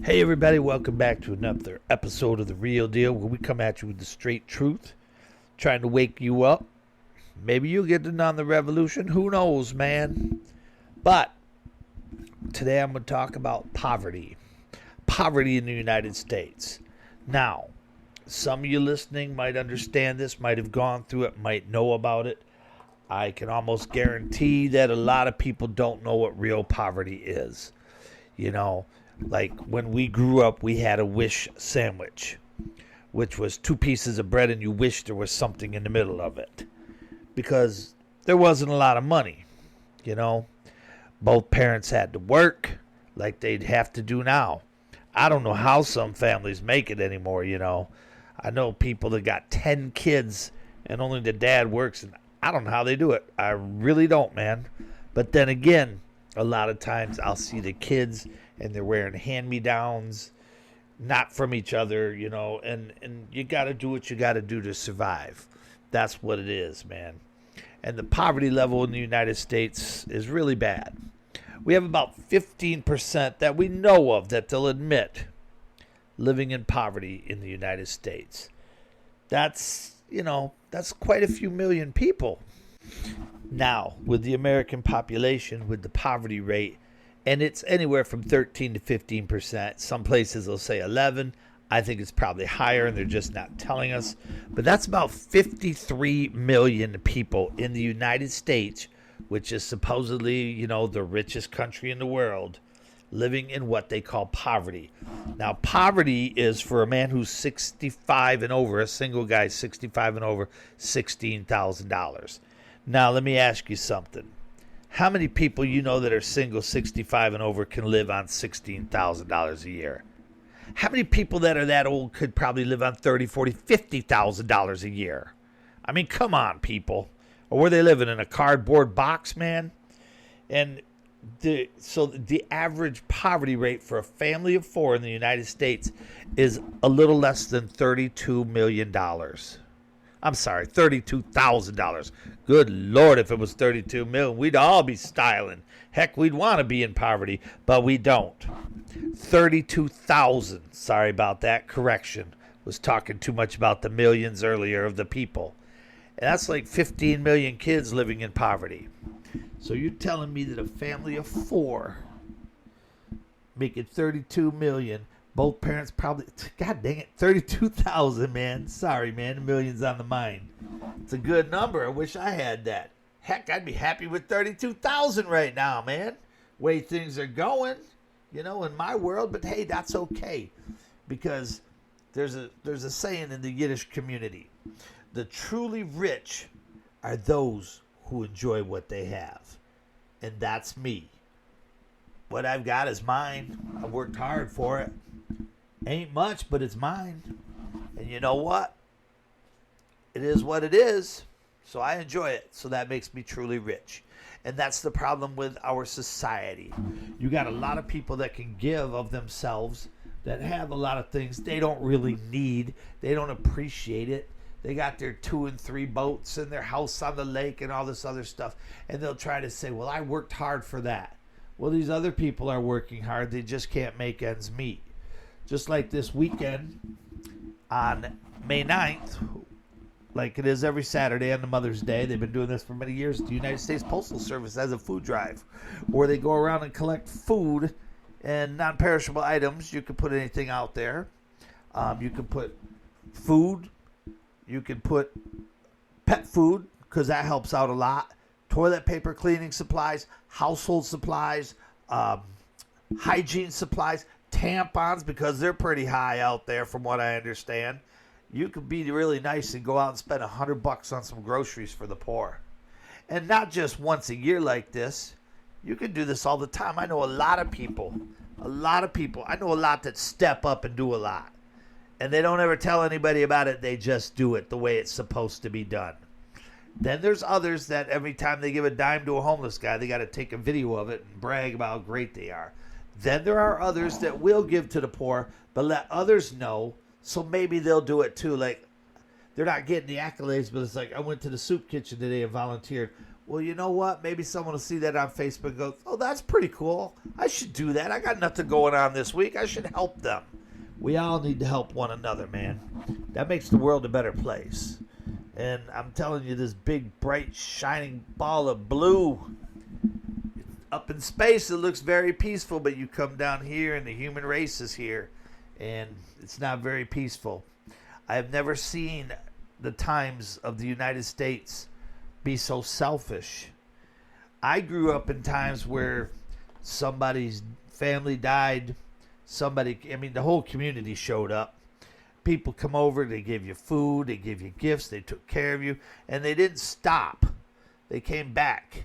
Hey everybody, welcome back to another episode of The Real Deal, where we come at you with the straight truth, trying to wake you up. Maybe you'll get in on the revolution, who knows, man. But today I'm going to talk about poverty. Poverty in the United States. Now, some of you listening might understand this, might have gone through it, might know about it. I can almost guarantee that a lot of people don't know what real poverty is. You know, like when we grew up, we had a wish sandwich, which was 2 pieces of bread and you wished there was something in the middle of it. Because there wasn't a lot of money, you know. Both parents had to work like they'd have to do now. I don't know how some families make it anymore, you know. I know people that got 10 kids and only the dad works, and I don't know how they do it. I really don't, man. But then again, a lot of times I'll see the kids and they're wearing hand-me-downs, not from each other, you know, and you got to do what you got to do to survive. That's what it is, man. And the poverty level in the United States is really bad. We have about 15% that we know of that they'll admit living in poverty in the United States. That's, you know, that's quite a few million people. Now, with the American population, with the poverty rate, and it's anywhere from 13 to 15%. Some places will say 11. I think it's probably higher, and they're just not telling us. But that's about 53 million people in the United States, which is supposedly, you know, the richest country in the world, living in what they call poverty. Now, poverty is for a man who's 65 and over, a single guy 65 and over, $16,000. Now, let me ask you something. How many people you know that are single, 65 and over, can live on $16,000 a year? How many people that are that old could probably live on $30,000, $40,000, $50,000 a year? I mean, come on, people. Or were they living in a cardboard box, man? And so the average poverty rate for a family of 4 in the United States is a little less than $32 million. I'm sorry, $32,000. Good Lord, if it was $32 million, we'd all be styling. Heck, we'd want to be in poverty, but we don't. 32,000. Sorry about that. Correction. Was talking too much about the millions earlier of the people. And that's like 15 million kids living in poverty. So you're telling me that a family of 4 making 32 million, both parents probably, God dang it, 32,000, man. Sorry, man, a million's on the mind. It's a good number. I wish I had that. Heck, I'd be happy with 32,000 right now, man. Way things are going, you know, in my world. But hey, that's okay, because there's a saying in the Yiddish community: the truly rich are those who enjoy what they have, and that's me. What I've got is mine. I worked hard for it. Ain't much, but it's mine. And you know what? It is what it is. So I enjoy it. So that makes me truly rich. And that's the problem with our society. You got a lot of people that can give of themselves, that have a lot of things they don't really need. They don't appreciate it. They got their 2 and 3 boats and their house on the lake and all this other stuff. And they'll try to say, well, I worked hard for that. Well, these other people are working hard. They just can't make ends meet. Just like this weekend on May 9th, like it is every Saturday on the Mother's Day. They've been doing this for many years. The United States Postal Service has a food drive where they go around and collect food and non-perishable items. You can put anything out there. You can put food. You can put pet food, because that helps out a lot. Toilet paper, cleaning supplies, household supplies, hygiene supplies, tampons, because they're pretty high out there from what I understand. You could be really nice and go out and spend $100 on some groceries for the poor. And not just once a year like this. You can do this all the time. I know a lot of people. I know a lot that step up and do a lot. And they don't ever tell anybody about it. They just do it the way it's supposed to be done. Then there's others that every time they give a dime to a homeless guy, they got to take a video of it and brag about how great they are. Then there are others that will give to the poor, but let others know, so maybe they'll do it too. Like, they're not getting the accolades, but it's like, I went to the soup kitchen today and volunteered. Well, you know what? Maybe someone will see that on Facebook and go, oh, that's pretty cool. I should do that. I got nothing going on this week. I should help them. We all need to help one another, man. That makes the world a better place. And I'm telling you, this big, bright, shining ball of blue, up in space, it looks very peaceful, but you come down here and the human race is here, and it's not very peaceful. I have never seen the times of the United States be so selfish. I grew up in times where somebody's family died, the whole community showed up. People come over, they give you food, they give you gifts, they took care of you, and they didn't stop. They came back,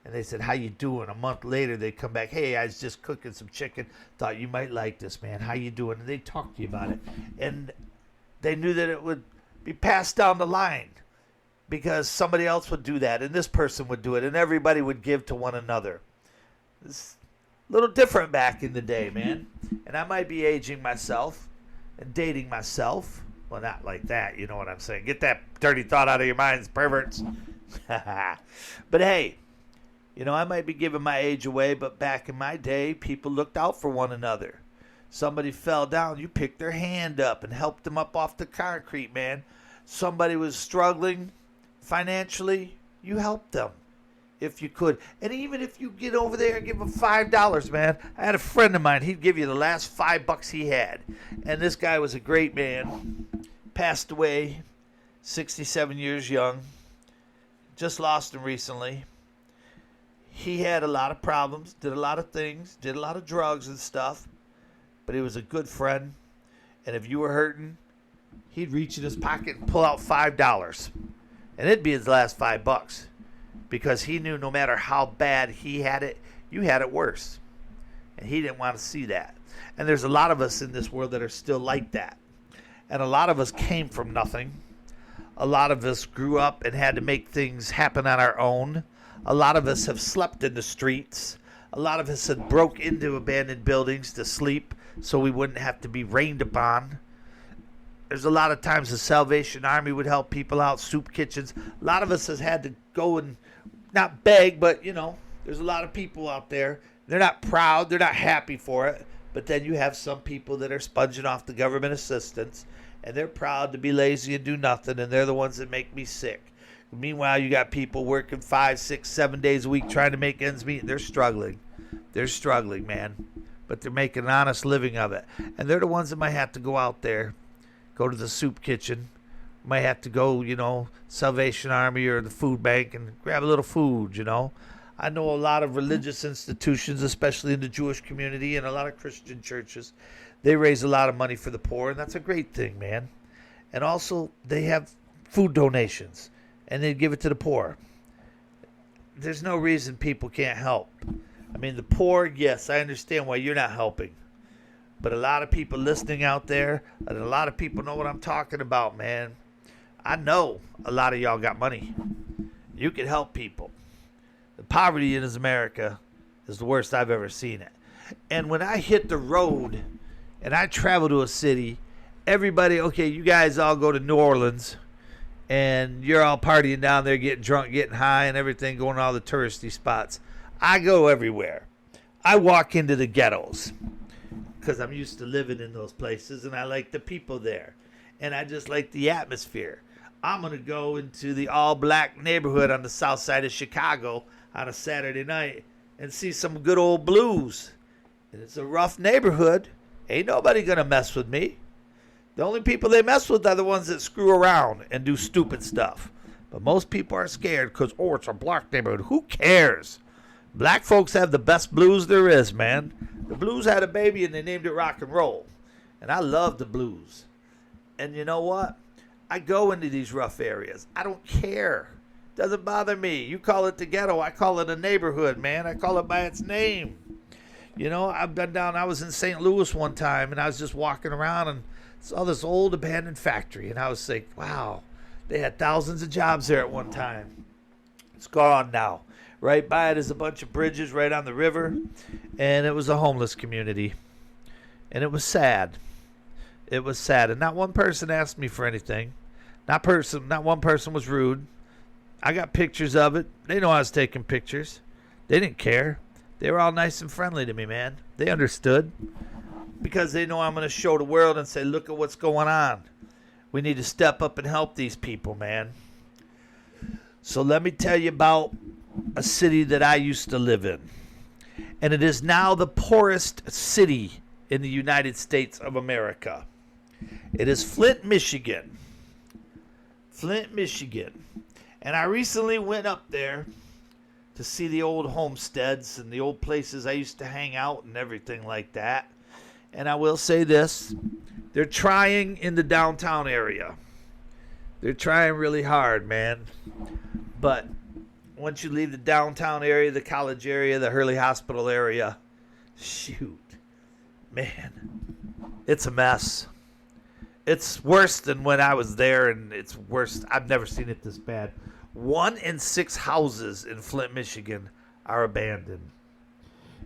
and they said, how you doing? A month later, they come back, hey, I was just cooking some chicken, thought you might like this, man, how you doing? And they talk to you about it. And they knew that it would be passed down the line, because somebody else would do that, and this person would do it, and everybody would give to one another. It's a little different back in the day, man. And I might be aging myself and dating myself. Well, not like that, you know what I'm saying. Get that dirty thought out of your minds, perverts. But hey, I might be giving my age away, but back in my day, people looked out for one another. Somebody fell down, you picked their hand up and helped them up off the concrete, man. Somebody was struggling financially, you help them if you could. And even if you get over there and give them $5, man. I had a friend of mine, he'd give you the last $5 he had. And this guy was a great man. Passed away, 67 years young. Just lost him recently. He had a lot of problems, did a lot of things, did a lot of drugs and stuff. But he was a good friend. And if you were hurting, he'd reach in his pocket and pull out $5. And it'd be his last $5, because he knew no matter how bad he had it, you had it worse. And he didn't want to see that. And there's a lot of us in this world that are still like that. And a lot of us came from nothing. A lot of us grew up and had to make things happen on our own. A lot of us have slept in the streets. A lot of us had broke into abandoned buildings to sleep so we wouldn't have to be rained upon. There's a lot of times the Salvation Army would help people out, soup kitchens. A lot of us has had to go and not beg, but, there's a lot of people out there. They're not proud. They're not happy for it. But then you have some people that are sponging off the government assistance, and they're proud to be lazy and do nothing, and they're the ones that make me sick. Meanwhile, you got people working 5, 6, 7 days a week trying to make ends meet. They're struggling. They're struggling, man. But they're making an honest living of it. And they're the ones that might have to go out there, go to the soup kitchen, might have to go, Salvation Army or the food bank and grab a little food, I know a lot of religious institutions, especially in the Jewish community and a lot of Christian churches, they raise a lot of money for the poor, and that's a great thing, man. And also, they have food donations, and they give it to the poor. There's no reason people can't help. The poor, yes, I understand why you're not helping. But a lot of people listening out there, and a lot of people know what I'm talking about, man. I know a lot of y'all got money. You can help people. The poverty in America is the worst I've ever seen it. And when I hit the road and I travel to a city, everybody, okay, you guys all go to New Orleans, and you're all partying down there, getting drunk, getting high, and everything, going to all the touristy spots. I go everywhere. I walk into the ghettos, because I'm used to living in those places, and I like the people there. And I just like the atmosphere. I'm going to go into the all-black neighborhood on the south side of Chicago on a Saturday night and see some good old blues. And it's a rough neighborhood. Ain't nobody going to mess with me. The only people they mess with are the ones that screw around and do stupid stuff. But most people are scared because, it's a black neighborhood. Who cares? Black folks have the best blues there is, man. The blues had a baby and they named it rock and roll. And I love the blues. And you know what? I go into these rough areas. I don't care. Doesn't bother me. You call it the ghetto. I call it a neighborhood, man. I call it by its name. I've been down. I was in St. Louis one time, and I was just walking around and saw this old abandoned factory. And I was like, wow, they had thousands of jobs there at one time. It's gone now. Right by it is a bunch of bridges right on the river, and it was a homeless community. And it was sad. It was sad. And not one person asked me for anything. Not one person was rude. I got pictures of it. They know I was taking pictures. They didn't care. They were all nice and friendly to me, man. They understood because they know I'm going to show the world and say, look at what's going on. We need to step up and help these people, man. So let me tell you about a city that I used to live in. And it is now the poorest city in the United States of America. It is Flint, Michigan. Flint, Michigan. And I recently went up there to see the old homesteads and the old places I used to hang out and everything like that. And I will say this, they're trying in the downtown area. They're trying really hard, man. But once you leave the downtown area, the college area, the Hurley Hospital area, shoot, man, it's a mess. It's worse than when I was there, and it's worse. I've never seen it this bad. 1 in 6 houses in Flint, Michigan are abandoned.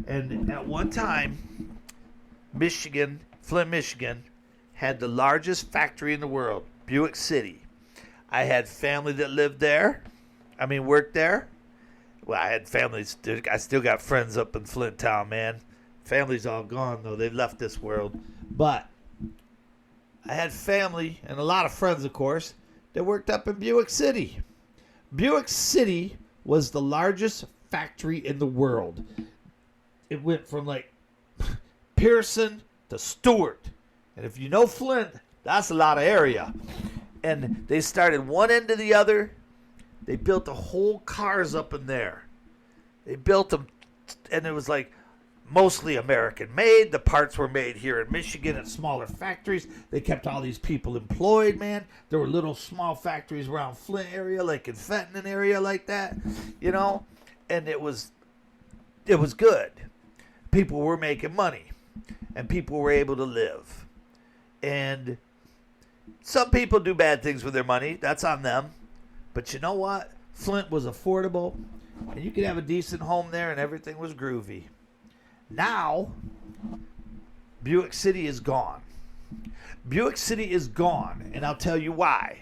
And at one time, Flint, Michigan, had the largest factory in the world, Buick City. I had family that lived there. Worked there. Well, I had families. I still got friends up in Flint town, man. Family's all gone, though. They've left this world. But I had family and a lot of friends, of course, that worked up in Buick City. Buick City was the largest factory in the world. It went from like Pearson to Stewart. And if you know Flint, that's a lot of area. And they started one end to the other. They built the whole cars up in there. They built them, and it was like mostly American made. The parts were made here in Michigan at smaller factories. They kept all these people employed, man. There were little small factories around Flint area, like in Fenton area like that, and it was good. People were making money, and people were able to live. And some people do bad things with their money. That's on them. But you know what? Flint was affordable, and you could have a decent home there, and everything was groovy. Now, Buick City is gone. Buick City is gone, and I'll tell you why.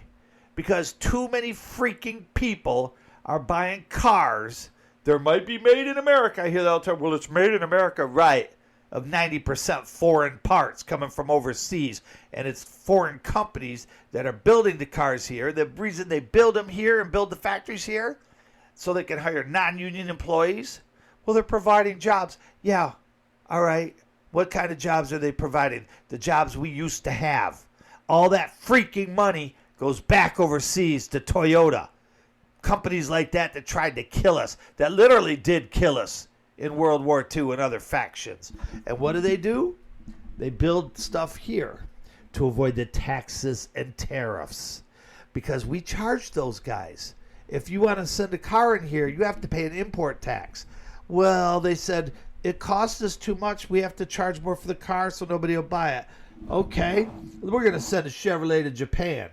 Because too many freaking people are buying cars. There might be made in America. I hear that all the time. Well, it's made in America, right? Of 90% foreign parts coming from overseas. And it's foreign companies that are building the cars here. The reason they build them here and build the factories here, so they can hire non-union employees. Well, they're providing jobs. Yeah, all right. What kind of jobs are they providing? The jobs we used to have. All that freaking money goes back overseas to Toyota. Companies like that tried to kill us, that literally did kill us in World War II and other factions. And what do? They build stuff here to avoid the taxes and tariffs, because we charge those guys. If you want to send a car in here, you have to pay an import tax. Well, they said, it costs us too much. We have to charge more for the car, so nobody will buy it. Okay, we're going to send a Chevrolet to Japan.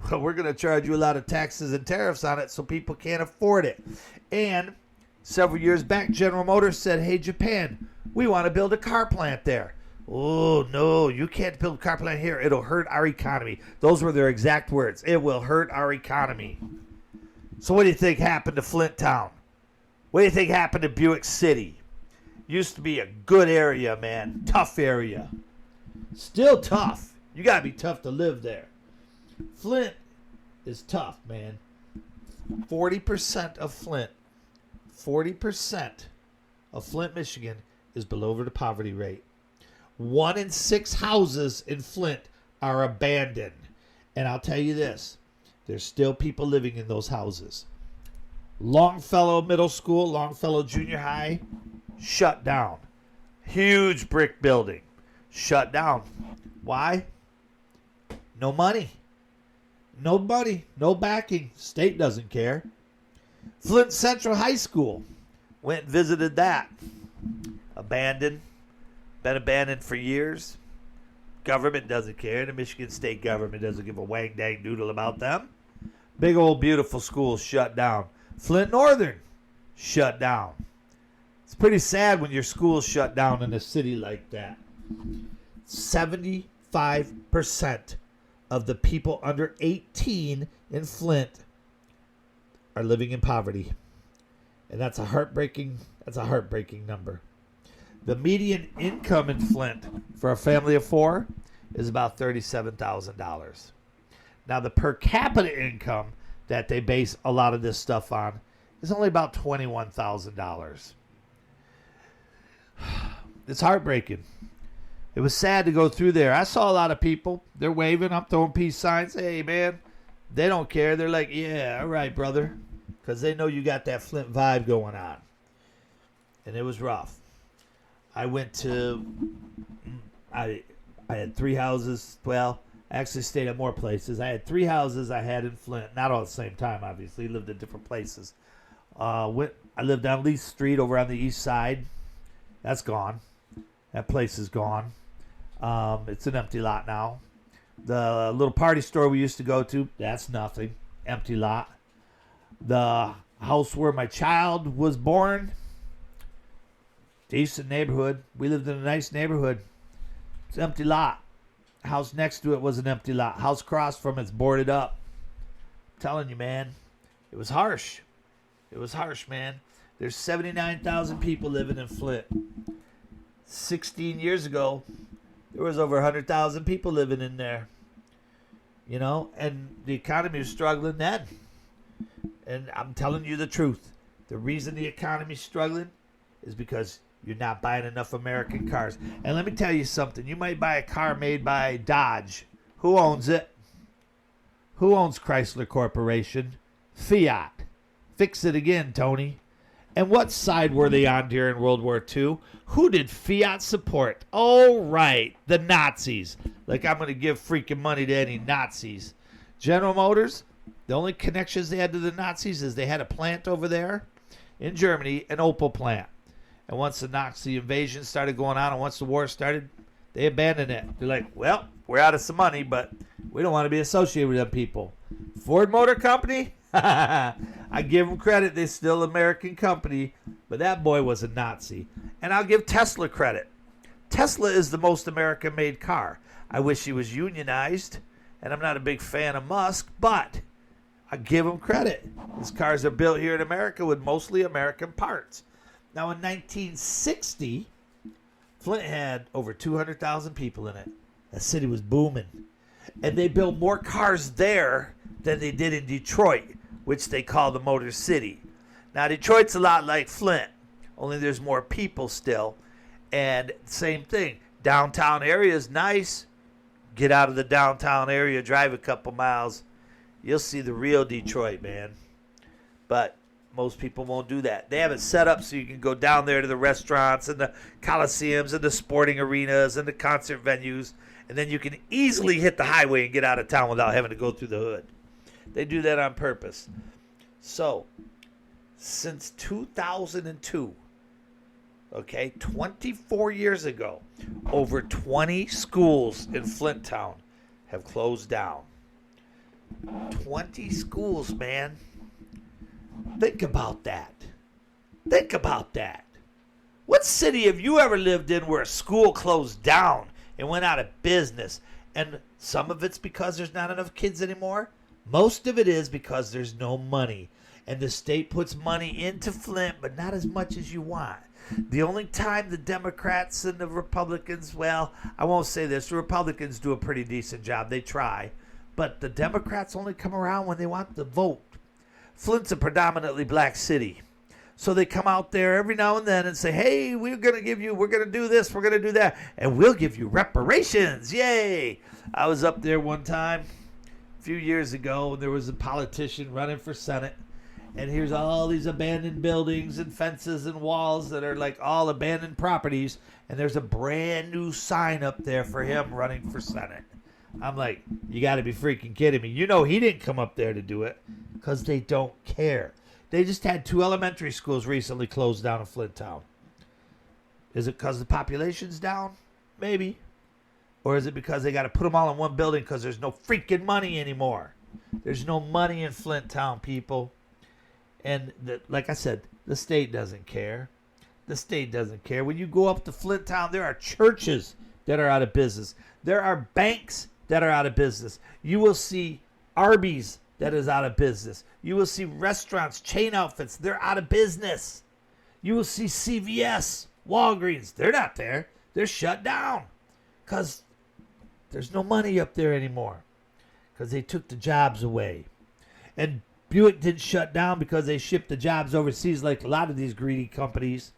Well, we're going to charge you a lot of taxes and tariffs on it so people can't afford it. And several years back, General Motors said, hey, Japan, we want to build a car plant there. Oh, no, you can't build a car plant here. It'll hurt our economy. Those were their exact words. It will hurt our economy. So what do you think happened to Flint Town? What do you think happened to Buick City? Used to be a good area, man. Tough area. Still tough. You got to be tough to live there. Flint is tough, man. 40% of Flint, 40% of Flint, Michigan is below the poverty rate. 1 in 6 houses in Flint are abandoned. And I'll tell you this, there's still people living in those houses. Longfellow Middle School, Longfellow Junior High, shut down. Huge brick building, shut down. Why? No money. No money, no backing. State doesn't care. Flint Central High School, went and visited that. Abandoned. Been abandoned for years. Government doesn't care. The Michigan State government doesn't give a wang dang doodle about them. Big old beautiful schools shut down. Flint Northern, shut down. It's pretty sad when your school's shut down in a city like that. 75% of the people under 18 in Flint are living in poverty. And that's a heartbreaking number. The median income in Flint for a family of 4 is about $37,000. Now, the per capita income that they base a lot of this stuff on is only about $21,000. It's heartbreaking. It was sad to go through there. I saw a lot of people. They're waving up, throwing peace signs. Hey, man, they don't care. They're like, yeah, all right, brother. Because they know you got that Flint vibe going on. And it was rough. I had 3 houses. Well, I actually stayed at more places. I had 3 houses I had in Flint. Not all at the same time, obviously. Lived in different places. I lived on Lee Street over on the east side. That's gone. That place is gone. It's an empty lot now. The little party store we used to go to, that's nothing. Empty lot. The house where my child was born, decent neighborhood. We lived in a nice neighborhood. It's an empty lot. House next to it was an empty lot. House across from it's boarded up. I'm telling you, man, it was harsh. It was harsh, man. There's 79,000 people living in Flint. 16 years ago, there was over 100,000 people living in there. You know, and the economy was struggling then. And I'm telling you the truth. The reason the economy's struggling is because you're not buying enough American cars. And let me tell you something. You might buy a car made by Dodge. Who owns it? Who owns Chrysler Corporation? Fiat. Fix it again, Tony. And what side were they on during World War II? Who did Fiat support? Oh, right, the Nazis. Like I'm going to give freaking money to any Nazis. General Motors, the only connections they had to the Nazis is they had a plant over there in Germany, an Opel plant. And once the Nazi invasion started going on and once the war started, they abandoned it. They're like, well, we're out of some money, but we don't want to be associated with them people. Ford Motor Company? I give them credit. They're still an American company, but that boy was a Nazi. And I'll give Tesla credit. Tesla is the most American-made car. I wish he was unionized, and I'm not a big fan of Musk, but I give him credit. His cars are built here in America with mostly American parts. Now, in 1960, Flint had over 200,000 people in it. That city was booming. And they built more cars there than they did in Detroit, which they call the Motor City. Now, Detroit's a lot like Flint, only there's more people still. And same thing, downtown area is nice. Get out of the downtown area, drive a couple miles. You'll see the real Detroit, man. But most people won't do that. They have it set up so you can go down there to the restaurants and the coliseums and the sporting arenas and the concert venues, and then you can easily hit the highway and get out of town without having to go through the hood. They do that on purpose. So, since 2002, 24 years ago, over 20 schools in Flint Town have closed down. 20 schools, man. Think about that. Think about that. What city have you ever lived in where a school closed down and went out of business? And some of it's because there's not enough kids anymore. Most of it is because there's no money. And the state puts money into Flint, but not as much as you want. The only time the Democrats and the Republicans, well, I won't say this. The Republicans do a pretty decent job. They try. But the Democrats only come around when they want the vote. Flint's a predominantly black city. So they come out there every now and then and say, hey, we're going to do this, we're going to do that, and we'll give you reparations. Yay. I was up there one time a few years ago, and there was a politician running for Senate. And here's all these abandoned buildings and fences and walls that are like all abandoned properties. And there's a brand new sign up there for him running for Senate. I'm like, you got to be freaking kidding me. You know he didn't come up there to do it because they don't care. They just had 2 elementary schools recently closed down in Flint Town. Is it because the population's down? Maybe. Or is it because they got to put them all in one building because there's no freaking money anymore? There's no money in Flint Town, people. And like I said, the state doesn't care. The state doesn't care. When you go up to Flint Town, there are churches that are out of business. There are banks that are out of business. You will see Arby's that is out of business. You will see restaurants, chain outfits, they're out of business. You will see CVS, Walgreens, they're not there. They're shut down because there's no money up there anymore because they took the jobs away. And Buick didn't shut down because they shipped the jobs overseas like a lot of these greedy companies.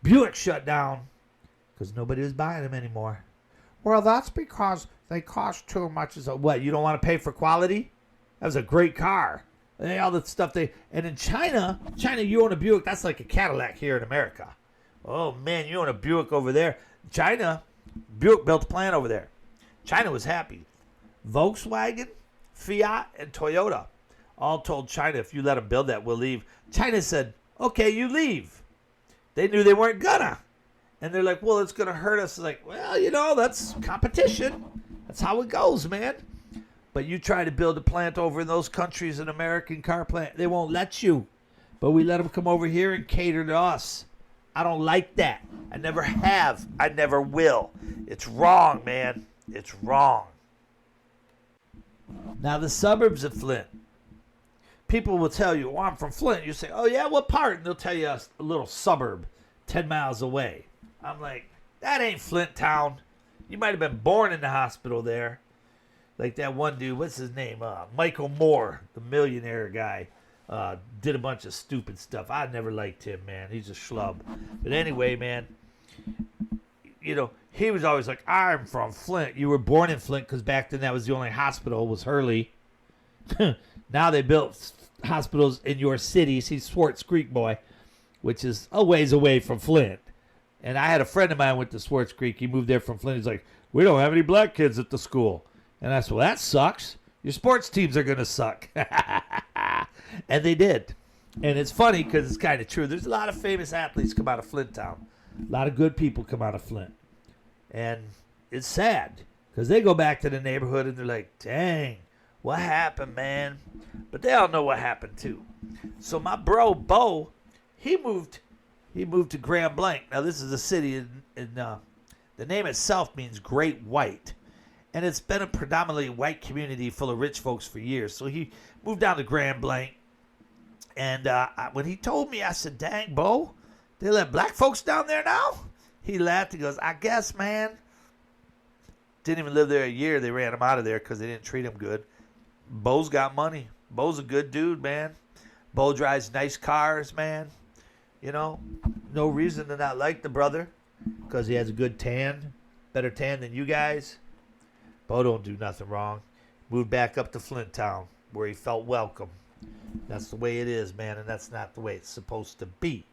Buick shut down because nobody was buying them anymore. Well, that's because they cost too much. What, you don't want to pay for quality? That was a great car. And all the stuff and in China, you own a Buick, that's like a Cadillac here in America. Oh man, you own a Buick over there. China, Buick built a plant over there. China was happy. Volkswagen, Fiat, and Toyota all told China, if you let them build that, we'll leave. China said, okay, you leave. They knew they weren't gonna. And they're like, well, it's going to hurt us. It's like, well, that's competition. That's how it goes, man. But you try to build a plant over in those countries, an American car plant, they won't let you. But we let them come over here and cater to us. I don't like that. I never have. I never will. It's wrong, man. It's wrong. Now, the suburbs of Flint. People will tell you, I'm from Flint. You say, oh, yeah, what part? And they'll tell you a little suburb 10 miles away. I'm like, that ain't Flint town. You might have been born in the hospital there. Like that one dude, what's his name? Michael Moore, the millionaire guy, did a bunch of stupid stuff. I never liked him, man. He's a schlub. But anyway, man, he was always like, I'm from Flint. You were born in Flint because back then that was the only hospital was Hurley. Now they built hospitals in your cities. He's Swartz Creek boy, which is a ways away from Flint. And I had a friend of mine went to Swartz Creek. He moved there from Flint. He's like, we don't have any black kids at the school. And I said, well, that sucks. Your sports teams are going to suck. And they did. And it's funny because it's kind of true. There's a lot of famous athletes come out of Flint town. A lot of good people come out of Flint. And it's sad because they go back to the neighborhood and they're like, dang, what happened, man? But they all know what happened too. So my bro, Bo, he moved to Grand Blanc. Now, this is a city the name itself means Great White. And it's been a predominantly white community full of rich folks for years. So he moved down to Grand Blanc. And when he told me, I said, dang, Bo, they let black folks down there now? He laughed. He goes, I guess, man. Didn't even live there a year. They ran him out of there because they didn't treat him good. Bo's got money. Bo's a good dude, man. Bo drives nice cars, man. No reason to not like the brother because he has a good tan, better tan than you guys. Bo don't do nothing wrong. Moved back up to Flint town where he felt welcome. That's the way it is, man, and that's not the way it's supposed to be.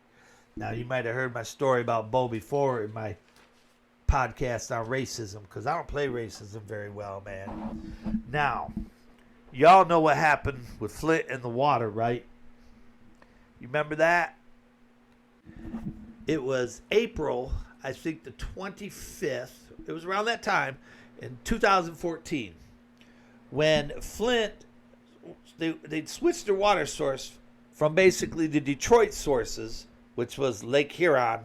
Now, you might have heard my story about Bo before in my podcast on racism because I don't play racism very well, man. Now, y'all know what happened with Flint and the water, right? You remember that? It was April, I think the 25th. It was around that time in 2014 when Flint, they switched their water source from basically the Detroit sources, which was Lake Huron,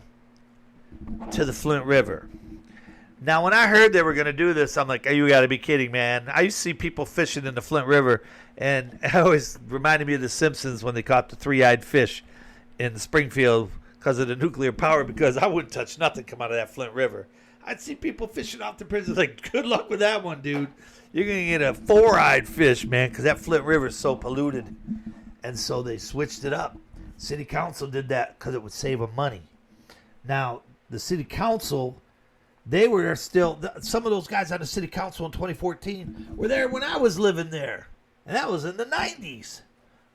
to the Flint River. Now, when I heard they were going to do this, I'm like, oh, you got to be kidding, man. I used to see people fishing in the Flint River, and it always reminded me of The Simpsons when they caught the three-eyed fish in Springfield because of the nuclear power, because I wouldn't touch nothing come out of that Flint River. I'd see people fishing off the prisons like, good luck with that one, dude. You're going to get a four-eyed fish, man, because that Flint River is so polluted. And so they switched it up. City Council did that because it would save them money. Now, the City Council, they were still, some of those guys on the City Council in 2014 were there when I was living there. And that was in the 90s.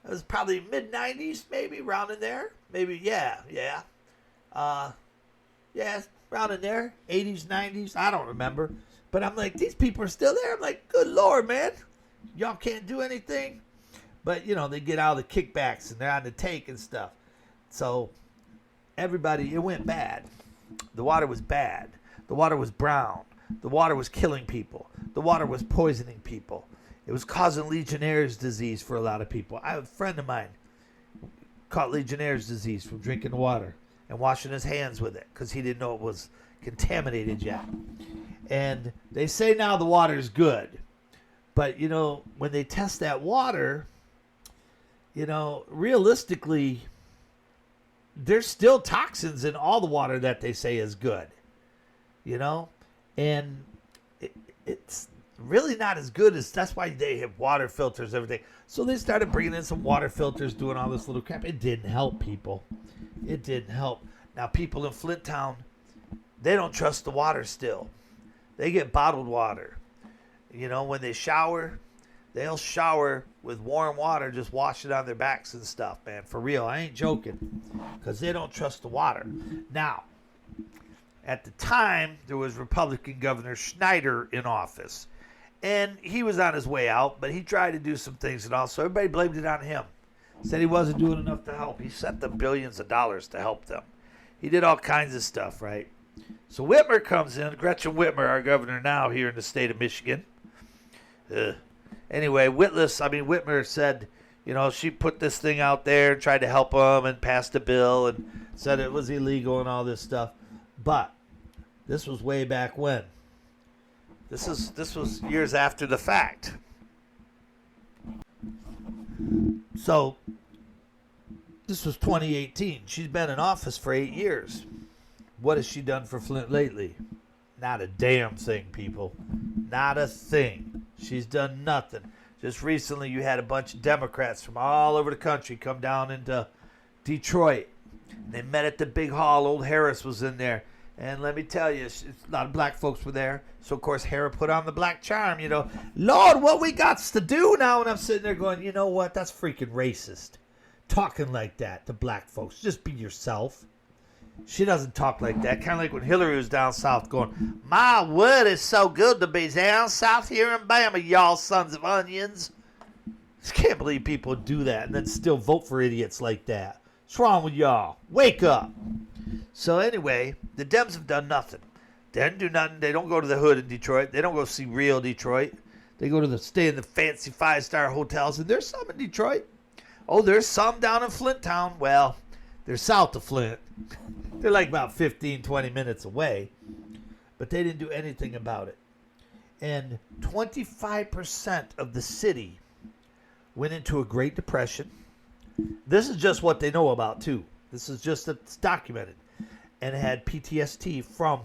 It was probably mid-90s, maybe, around in there. Maybe, yeah. Around in there, 80s, 90s, I don't remember. But I'm like, these people are still there. I'm like, good Lord, man. Y'all can't do anything. But, they get out of the kickbacks and they're on the take and stuff. So, everybody, it went bad. The water was bad. The water was brown. The water was killing people. The water was poisoning people. It was causing Legionnaire's disease for a lot of people. I have a friend of mine caught Legionnaire's disease from drinking the water and washing his hands with it because he didn't know it was contaminated yet. And they say now the water is good. But, when they test that water, realistically, there's still toxins in all the water that they say is good, and it's really not as good as, that's why they have water filters, everything. So they started bringing in some water filters, doing all this little crap. It didn't help people. It didn't help. Now, people in Flint Town, they don't trust the water still. They get bottled water. When they shower, they'll shower with warm water, just wash it on their backs and stuff, man. For real, I ain't joking. Because they don't trust the water. Now, at the time, there was Republican Governor Schneider in office. And he was on his way out, but he tried to do some things and all. So everybody blamed it on him. Said he wasn't doing enough to help. He sent them billions of dollars to help them. He did all kinds of stuff, right? So Whitmer comes in. Gretchen Whitmer, our governor now here in the state of Michigan. Anyway, Whitmer said, she put this thing out there and tried to help them and passed a bill and said it was illegal and all this stuff. But this was way back when. This was years after the fact. So this was 2018. She's been in office for 8 years. What has she done for Flint lately? Not a damn thing, people. Not a thing. She's done nothing. Just recently you had a bunch of Democrats from all over the country come down into Detroit. They met at the big hall. Old Harris was in there. And let me tell you, a lot of black folks were there. So, of course, Harris put on the black charm, Lord, what we got to do now? And I'm sitting there going, you know what? That's freaking racist. Talking like that to black folks. Just be yourself. She doesn't talk like that. Kind of like when Hillary was down south going, my word, it's so good to be down south here in Bama, y'all sons of onions. I can't believe people do that and then still vote for idiots like that. What's wrong with y'all? Wake up. So anyway, the Dems have done nothing. They didn't do nothing. They don't go to the hood in Detroit. They don't go see real Detroit. They go to stay in the fancy 5-star hotels. And there's some in Detroit. Oh, there's some down in Flint Town. Well, they're south of Flint. They're like about 15, 20 minutes away. But they didn't do anything about it. And 25% of the city went into a Great Depression. This is just what they know about, too. This is just it's documented. And had PTSD from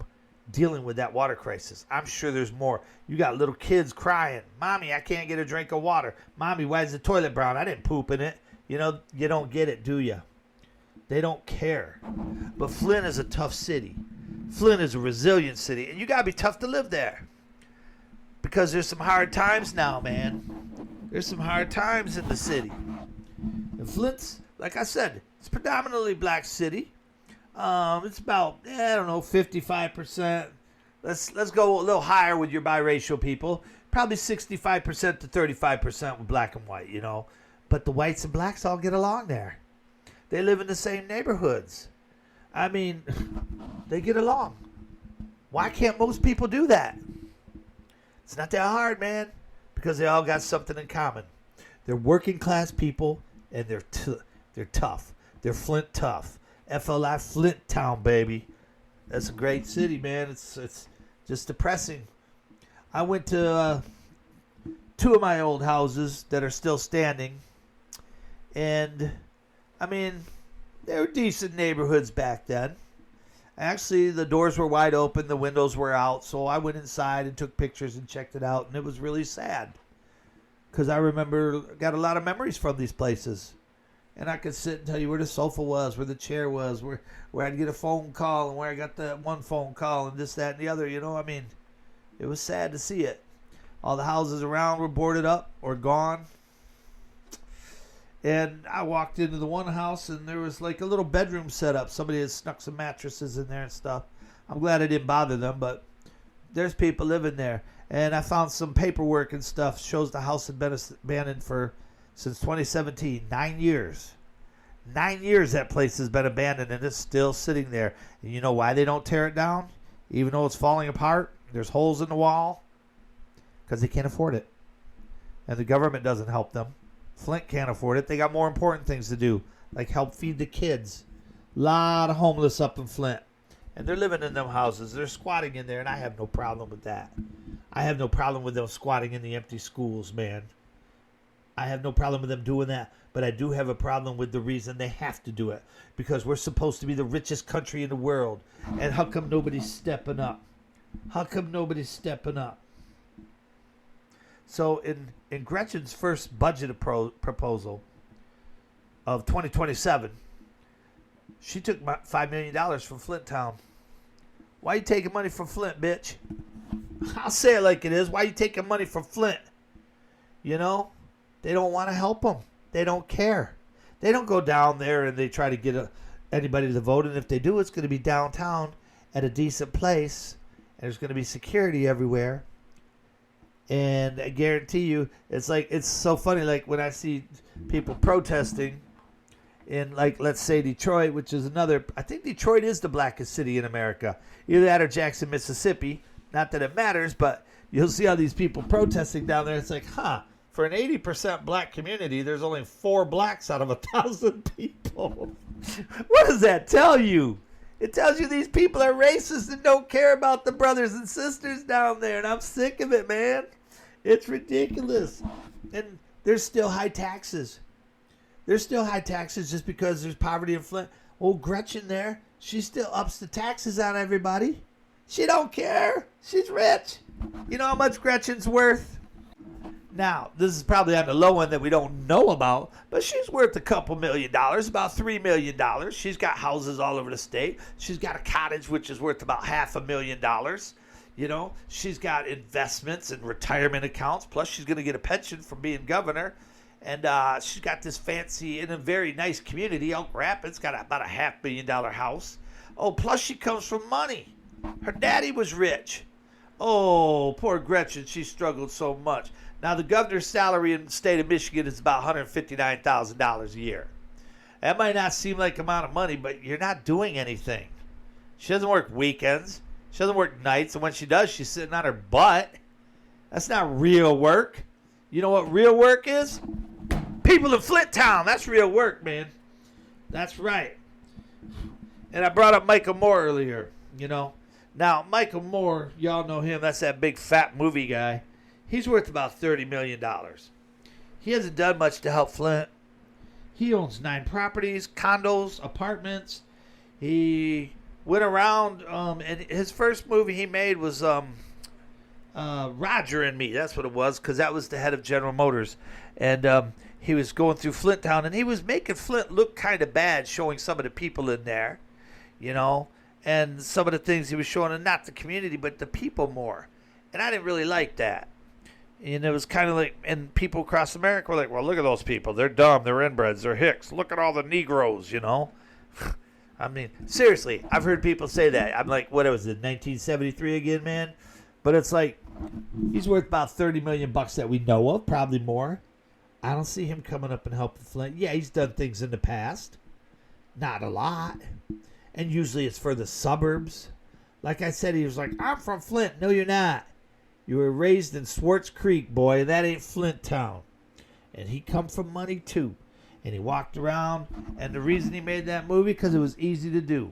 dealing with that water crisis. I'm sure there's more. You got little kids crying. Mommy, I can't get a drink of water. Mommy, why is the toilet brown? I didn't poop in it. You don't get it, do you? They don't care. But Flint is a tough city. Flint is a resilient city. And you got to be tough to live there. Because there's some hard times now, man. There's some hard times in the city. And Flint's, like I said, it's a predominantly black city. It's about, 55%. Let's go a little higher with your biracial people. Probably 65% to 35% with black and white, But the whites and blacks all get along there. They live in the same neighborhoods. I mean, they get along. Why can't most people do that? It's not that hard, man. Because they all got something in common. They're working class people, and they're tough. They're Flint tough. FLI Flint Town, baby. That's a great city, man. It's just depressing. I went to 2 of my old houses that are still standing. And, they were decent neighborhoods back then. Actually, the doors were wide open. The windows were out. So I went inside and took pictures and checked it out. And it was really sad. Because I got a lot of memories from these places. And I could sit and tell you where the sofa was, where the chair was, where I'd get a phone call, and where I got that one phone call, and this, that, and the other. It was sad to see it. All the houses around were boarded up or gone. And I walked into the one house, and there was like a little bedroom set up. Somebody had snuck some mattresses in there and stuff. I'm glad I didn't bother them, but there's people living there. And I found some paperwork and stuff. Shows the house had been abandoned since 2017. 9 years. 9 years that place has been abandoned, and it's still sitting there. And you know why they don't tear it down? Even though it's falling apart, there's holes in the wall. Because they can't afford it. And the government doesn't help them. Flint can't afford it. They got more important things to do, like help feed the kids. A lot of homeless up in Flint. And they're living in them houses. They're squatting in there, and I have no problem with that. I have no problem with them squatting in the empty schools, man. I have no problem with them doing that. But I do have a problem with the reason they have to do it. Because we're supposed to be the richest country in the world. And how come nobody's stepping up? How come nobody's stepping up? So in Gretchen's first budget proposal of 2027, she took $5 million from Flint Town. Why you taking money from Flint, bitch? I'll say it like it is. Why you taking money from Flint? You know? They don't want to help them. They don't care. They don't go down there and they try to get anybody to vote. And if they do, it's going to be downtown at a decent place. And there's going to be security everywhere. And I guarantee you, it's so funny. Like when I see people protesting in, like, let's say Detroit, which is another, I think Detroit is the blackest city in America. Either that or Jackson, Mississippi. Not that it matters, but you'll see all these people protesting down there. It's like, for an 80% black community, there's only 4 blacks out of 1,000 people. What does that tell you? It tells you these people are racist and don't care about the brothers and sisters down there. And I'm sick of it, man. It's ridiculous. And there's still high taxes. There's still high taxes just because there's poverty in Flint. Old Gretchen there, she still ups the taxes on everybody. She don't care. She's rich. You know how much Gretchen's worth? Now, this is probably on the low end that we don't know about, but she's worth a couple $1 million, about $3 million. She's got houses all over the state. She's got a cottage which is worth about $500,000. You know, she's got investments and retirement accounts. Plus, she's going to get a pension from being governor. And she's got this fancy, in a very nice community, Elk Rapids, got about a $500,000 house. Oh, plus she comes from money. Her daddy was rich. Oh, poor Gretchen, she struggled so much. Now, the governor's salary in the state of Michigan is about $159,000 a year. That might not seem like an amount of money, but you're not doing anything. She doesn't work weekends. She doesn't work nights. And when she does, she's sitting on her butt. That's not real work. You know what real work is? People in Flint Town. That's real work, man. That's right. And I brought up Michael Moore earlier, you know. Now, Michael Moore, y'all know him. That's that big fat movie guy. He's worth about $30 million. He hasn't done much to help Flint. He owns 9 properties, condos, apartments. He went around, and his first movie he made was Roger and Me. That's what it was, because that was the head of General Motors. And he was going through Flint Town, and he was making Flint look kind of bad, showing some of the people in there, you know, and some of the things he was showing, and not the community, but the people more. And I didn't really like that. And it was kind of like, and people across America were like, well, look at those people. They're dumb. They're inbreds. They're hicks. Look at all the Negroes, you know. I mean, seriously, I've heard people say that. I'm like, what was it, 1973 again, man? But it's like, he's worth about $30 million that we know of, probably more. I don't see him coming up and helping Flint. Yeah, he's done things in the past. Not a lot. And usually it's for the suburbs. Like I said, he was like, I'm from Flint. No, you're not. You were raised in Swartz Creek, boy. That ain't Flint Town. And he come from money, too. And he walked around. And the reason he made that movie, because it was easy to do.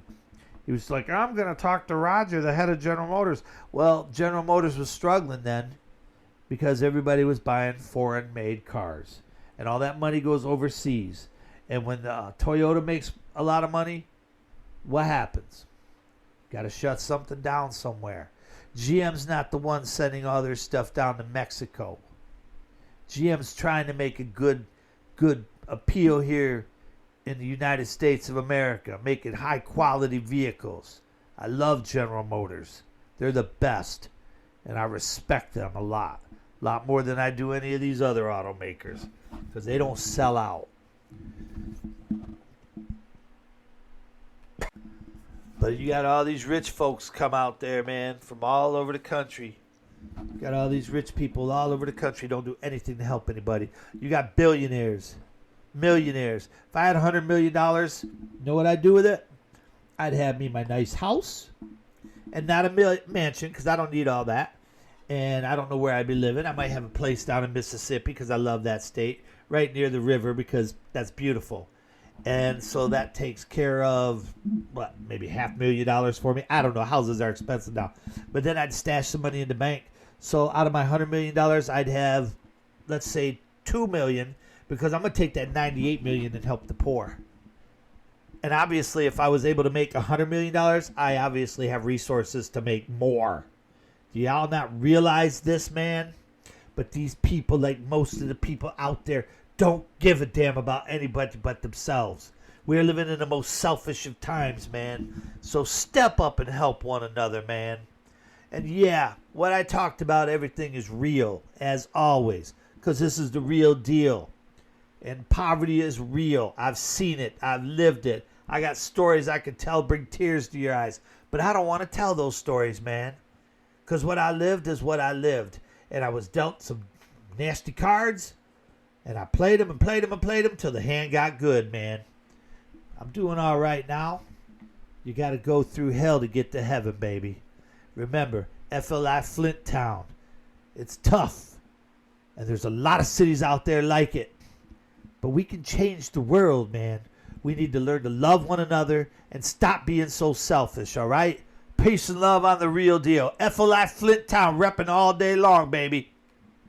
He was like, I'm going to talk to Roger, the head of General Motors. Well, General Motors was struggling then because everybody was buying foreign-made cars. And all that money goes overseas. And when Toyota makes a lot of money, what happens? Got to shut something down somewhere. GM's not the one sending all their stuff down to Mexico. GM's trying to make a good appeal here in the United States of America, making high-quality vehicles. I love General Motors. They're the best, and I respect them a lot more than I do any of these other automakers, because they don't sell out. But you got all these rich folks come out there, man, from all over the country. You got all these rich people all over the country don't do anything to help anybody. You got billionaires, millionaires. If I had $100 million, you know what I'd do with it? I'd have me my nice house and not a mansion, because I don't need all that. And I don't know where I'd be living. I might have a place down in Mississippi because I love that state, right near the river, because that's beautiful. And so that takes care of, what, maybe $500,000 for me. I don't know. Houses are expensive now. But then I'd stash some money in the bank. So out of my $100 million, I'd have, let's say, $2 million, because I'm going to take that $98 million and help the poor. And obviously, if I was able to make $100 million, I obviously have resources to make more. Do y'all not realize this, man? But these people, like most of the people out there, don't give a damn about anybody but themselves. We're living in the most selfish of times, man. So step up and help one another, man. And yeah, what I talked about, everything is real, as always, because this is the real deal. And poverty is real. I've seen it. I've lived it. I got stories I could tell, bring tears to your eyes. But I don't want to tell those stories, man. Because what I lived is what I lived. And I was dealt some nasty cards. And I played them and played them and played them till the hand got good, man. I'm doing all right now. You got to go through hell to get to heaven, baby. Remember, FLI Flint town. It's tough. And there's a lot of cities out there like it. But we can change the world, man. We need to learn to love one another and stop being so selfish, all right? Peace and love on the real deal. FLI Flint town repping all day long, baby.